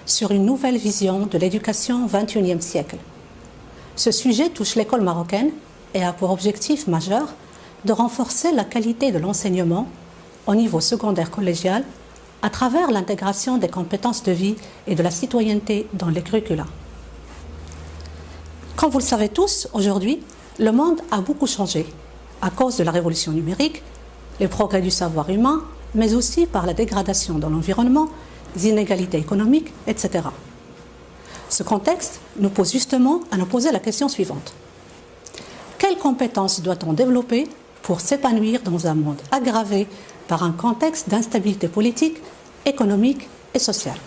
sur une nouvelle vision de l'éducation au XXIe siècle. Ce sujet touche l'école marocaine et a pour objectif majeur de renforcer la qualité de l'enseignement au niveau secondaire collégial à travers l'intégration des compétences de vie et de la citoyenneté dans les curricula. Comme vous le savez tous, aujourd'hui, le monde a beaucoup changé à cause de la révolution numérique, les progrès du savoir humain, mais aussi par la dégradation de l'environnement, les inégalités économiques, etc. Ce contexte nous pose justement à nous poser la question suivante. Quelles compétences doit-on développer pour s'épanouir dans un monde aggravé par un contexte d'instabilité politique, économique et sociale?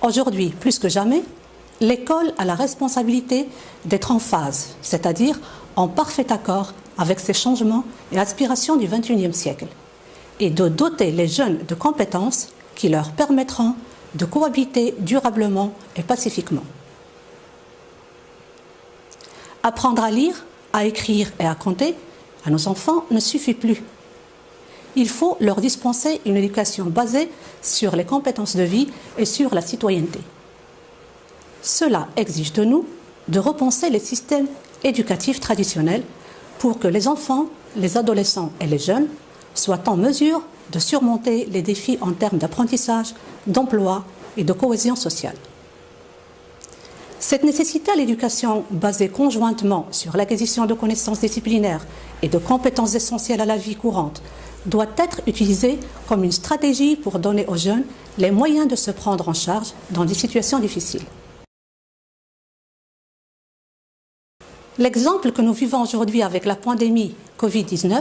Aujourd'hui, plus que jamais, l'école a la responsabilité d'être en phase, c'est-à-dire en parfait accord avec ces changements et aspirations du XXIe siècle, et de doter les jeunes de compétences qui leur permettront de cohabiter durablement et pacifiquement. Apprendre à lire, à écrire et à compter à nos enfants ne suffit plus. Il faut leur dispenser une éducation basée sur les compétences de vie et sur la citoyenneté. Cela exige de nous de repenser les systèmes éducatifs traditionnels pour que les enfants, les adolescents et les jeunes soient en mesure de surmonter les défis en termes d'apprentissage, d'emploi et de cohésion sociale. Cette nécessité à l'éducation basée conjointement sur l'acquisition de connaissances disciplinaires et de compétences essentielles à la vie courante doit être utilisée comme une stratégie pour donner aux jeunes les moyens de se prendre en charge dans des situations difficiles. L'exemple que nous vivons aujourd'hui avec la pandémie Covid-19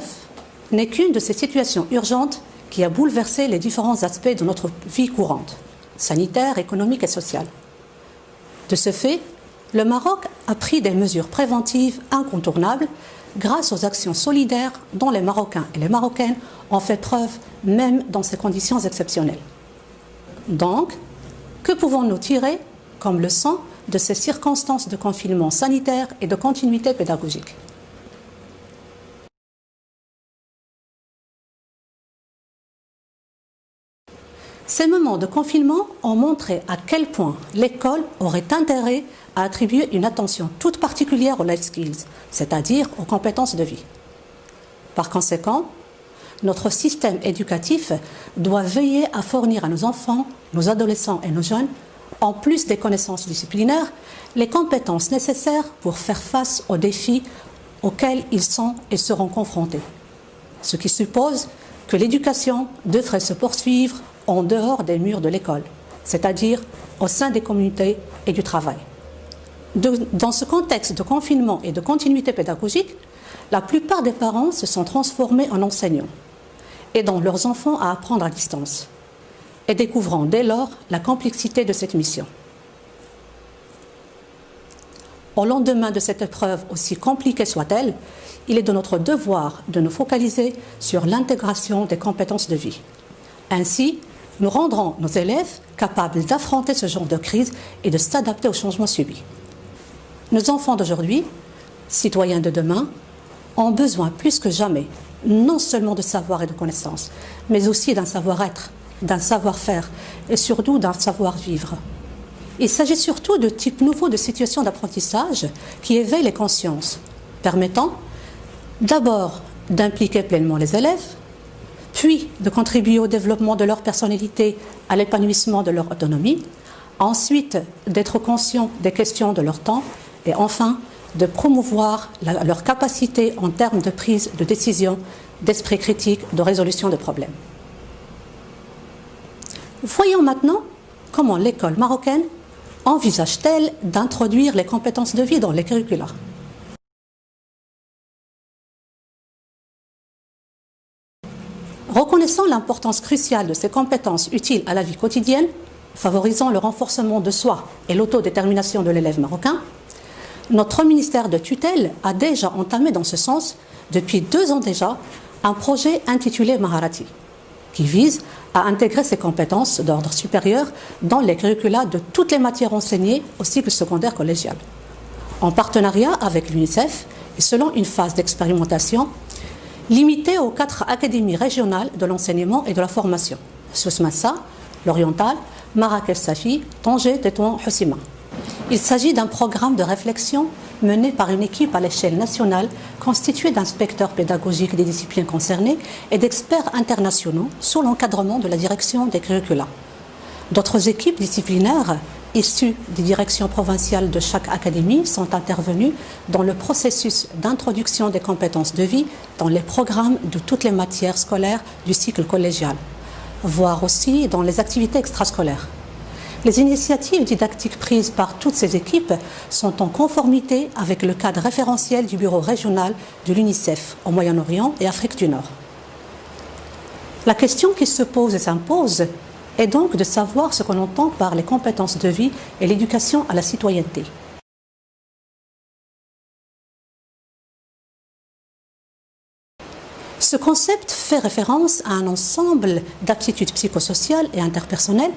n'est qu'une de ces situations urgentes qui a bouleversé les différents aspects de notre vie courante, sanitaire, économique et sociale. De ce fait, le Maroc a pris des mesures préventives incontournables grâce aux actions solidaires dont les Marocains et les Marocaines ont fait preuve même dans ces conditions exceptionnelles. Donc, que pouvons-nous tirer comme leçon de ces circonstances de confinement sanitaire et de continuité pédagogique? Ces moments de confinement ont montré à quel point l'école aurait intérêt à attribuer une attention toute particulière aux life skills, c'est-à-dire aux compétences de vie. Par conséquent, notre système éducatif doit veiller à fournir à nos enfants, nos adolescents et nos jeunes, en plus des connaissances disciplinaires, les compétences nécessaires pour faire face aux défis auxquels ils sont et seront confrontés. Ce qui suppose que l'éducation devrait se poursuivre en dehors des murs de l'école, c'est-à-dire au sein des communautés et du travail. Dans ce contexte de confinement et de continuité pédagogique, la plupart des parents se sont transformés en enseignants, aidant leurs enfants à apprendre à distance et découvrant dès lors la complexité de cette mission. Au lendemain de cette épreuve, aussi compliquée soit-elle, il est de notre devoir de nous focaliser sur l'intégration des compétences de vie. Ainsi, nous rendrons nos élèves capables d'affronter ce genre de crise et de s'adapter aux changements subis. Nos enfants d'aujourd'hui, citoyens de demain, ont besoin plus que jamais, non seulement de savoir et de connaissances, mais aussi d'un savoir-être, d'un savoir-faire et surtout d'un savoir-vivre. Il s'agit surtout de types nouveaux de situations d'apprentissage qui éveillent les consciences, permettant d'abord d'impliquer pleinement les élèves, puis de contribuer au développement de leur personnalité, à l'épanouissement de leur autonomie, ensuite d'être conscients des questions de leur temps et enfin de promouvoir leur capacité en termes de prise de décision, d'esprit critique, de résolution de problèmes. Voyons maintenant comment l'école marocaine envisage-t-elle d'introduire les compétences de vie dans les curricula. Reconnaissant l'importance cruciale de ces compétences utiles à la vie quotidienne, favorisant le renforcement de soi et l'autodétermination de l'élève marocain, notre ministère de tutelle a déjà entamé dans ce sens, depuis 2 ans déjà, un projet intitulé Maharati, qui vise à intégrer ces compétences d'ordre supérieur dans les curricula de toutes les matières enseignées au cycle secondaire collégial, en partenariat avec l'UNICEF et selon une phase d'expérimentation Limité aux 4 académies régionales de l'enseignement et de la formation, Souss-Massa, l'Oriental, Marrakech Safi, Tanger, Tétouan, Hossima. Il s'agit d'un programme de réflexion mené par une équipe à l'échelle nationale constituée d'inspecteurs pédagogiques des disciplines concernées et d'experts internationaux sous l'encadrement de la direction des curricula. D'autres équipes disciplinaires issues des directions provinciales de chaque académie sont intervenues dans le processus d'introduction des compétences de vie dans les programmes de toutes les matières scolaires du cycle collégial, voire aussi dans les activités extrascolaires. Les initiatives didactiques prises par toutes ces équipes sont en conformité avec le cadre référentiel du bureau régional de l'UNICEF au Moyen-Orient et Afrique du Nord. La question qui se pose et s'impose est donc de savoir ce qu'on entend par les compétences de vie et l'éducation à la citoyenneté. Ce concept fait référence à un ensemble d'aptitudes psychosociales et interpersonnelles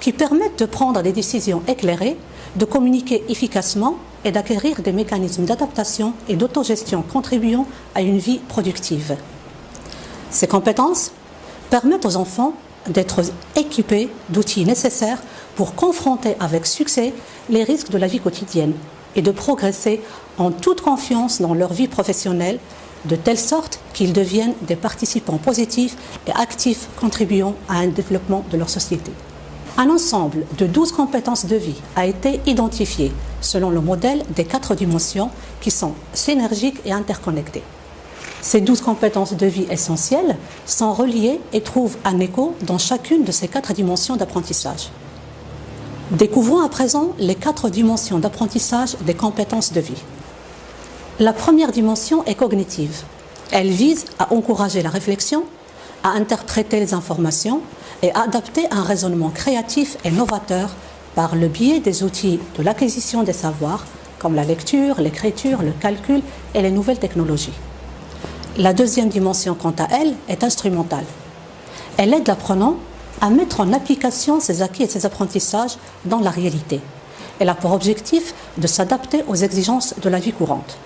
qui permettent de prendre des décisions éclairées, de communiquer efficacement et d'acquérir des mécanismes d'adaptation et d'autogestion contribuant à une vie productive. Ces compétences permettent aux enfants d'être équipés d'outils nécessaires pour confronter avec succès les risques de la vie quotidienne et de progresser en toute confiance dans leur vie professionnelle, de telle sorte qu'ils deviennent des participants positifs et actifs contribuant à un développement de leur société. Un ensemble de 12 compétences de vie a été identifié selon le modèle des 4 dimensions qui sont synergiques et interconnectées. Ces 12 compétences de vie essentielles sont reliées et trouvent un écho dans chacune de ces 4 dimensions d'apprentissage. Découvrons à présent les 4 dimensions d'apprentissage des compétences de vie. La première dimension est cognitive. Elle vise à encourager la réflexion, à interpréter les informations et à adapter un raisonnement créatif et novateur par le biais des outils de l'acquisition des savoirs, comme la lecture, l'écriture, le calcul et les nouvelles technologies. La deuxième dimension, quant à elle, est instrumentale. Elle aide l'apprenant à mettre en application ses acquis et ses apprentissages dans la réalité. Elle a pour objectif de s'adapter aux exigences de la vie courante.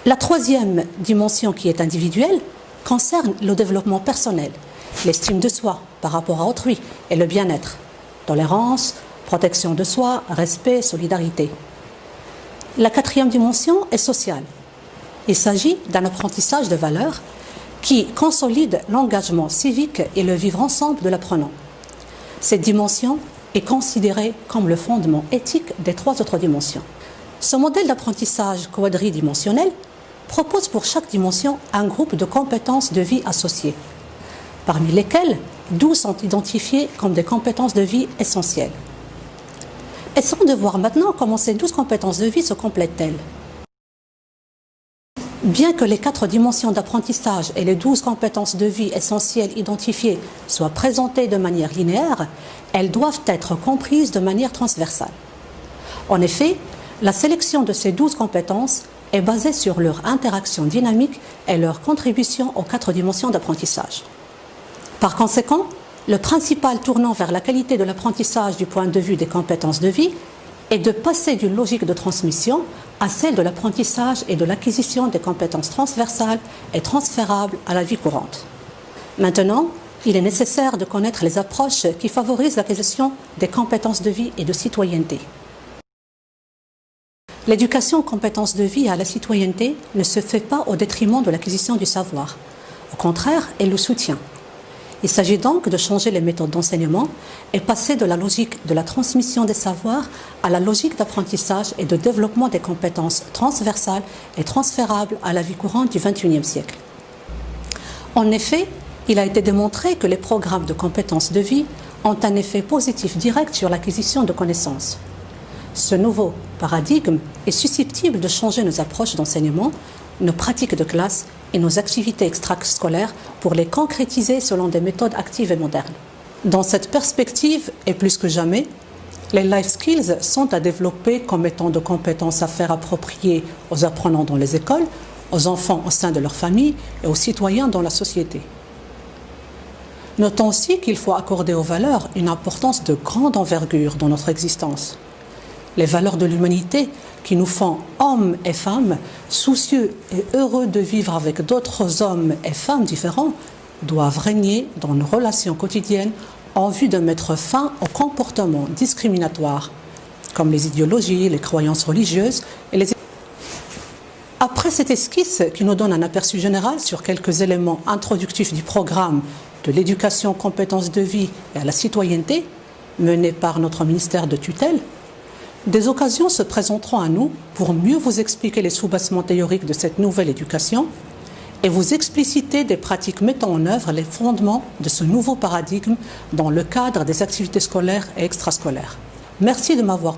La troisième dimension, qui est individuelle, concerne le développement personnel, l'estime de soi par rapport à autrui et le bien-être, tolérance, protection de soi, respect, solidarité. La quatrième dimension est sociale. Il s'agit d'un apprentissage de valeurs qui consolide l'engagement civique et le vivre ensemble de l'apprenant. Cette dimension est considérée comme le fondement éthique des 3 autres dimensions. Ce modèle d'apprentissage quadridimensionnel propose pour chaque dimension un groupe de compétences de vie associées, parmi lesquelles 12 sont identifiées comme des compétences de vie essentielles. Essayons de voir maintenant comment ces 12 compétences de vie se complètent-elles. Bien que les 4 dimensions d'apprentissage et les 12 compétences de vie essentielles identifiées soient présentées de manière linéaire, elles doivent être comprises de manière transversale. En effet, la sélection de ces 12 compétences est basée sur leur interaction dynamique et leur contribution aux 4 dimensions d'apprentissage. Par conséquent, le principal tournant vers la qualité de l'apprentissage du point de vue des compétences de vie est de passer d'une logique de transmission à celle de l'apprentissage et de l'acquisition des compétences transversales et transférables à la vie courante. Maintenant, il est nécessaire de connaître les approches qui favorisent l'acquisition des compétences de vie et de citoyenneté. L'éducation aux compétences de vie et à la citoyenneté ne se fait pas au détriment de l'acquisition du savoir. Au contraire, elle le soutient. Il s'agit donc de changer les méthodes d'enseignement et passer de la logique de la transmission des savoirs à la logique d'apprentissage et de développement des compétences transversales et transférables à la vie courante du XXIe siècle. En effet, il a été démontré que les programmes de compétences de vie ont un effet positif direct sur l'acquisition de connaissances. Ce nouveau paradigme est susceptible de changer nos approches d'enseignement, nos pratiques de classe et nos activités extrascolaires pour les concrétiser selon des méthodes actives et modernes. Dans cette perspective, et plus que jamais, les life skills sont à développer comme étant de compétences à faire appropriées aux apprenants dans les écoles, aux enfants au sein de leur famille et aux citoyens dans la société. Notons aussi qu'il faut accorder aux valeurs une importance de grande envergure dans notre existence. les valeurs de l'humanité qui nous font hommes et femmes, soucieux et heureux de vivre avec d'autres hommes et femmes différents, doivent régner dans nos relations quotidiennes en vue de mettre fin aux comportements discriminatoires, comme les idéologies, les croyances religieuses et les... Après cette esquisse qui nous donne un aperçu général sur quelques éléments introductifs du programme de l'éducation, compétences de vie et à la citoyenneté, mené par notre ministère de tutelle, des occasions se présenteront à nous pour mieux vous expliquer les soubassements théoriques de cette nouvelle éducation et vous expliciter des pratiques mettant en œuvre les fondements de ce nouveau paradigme dans le cadre des activités scolaires et extrascolaires. Merci de m'avoir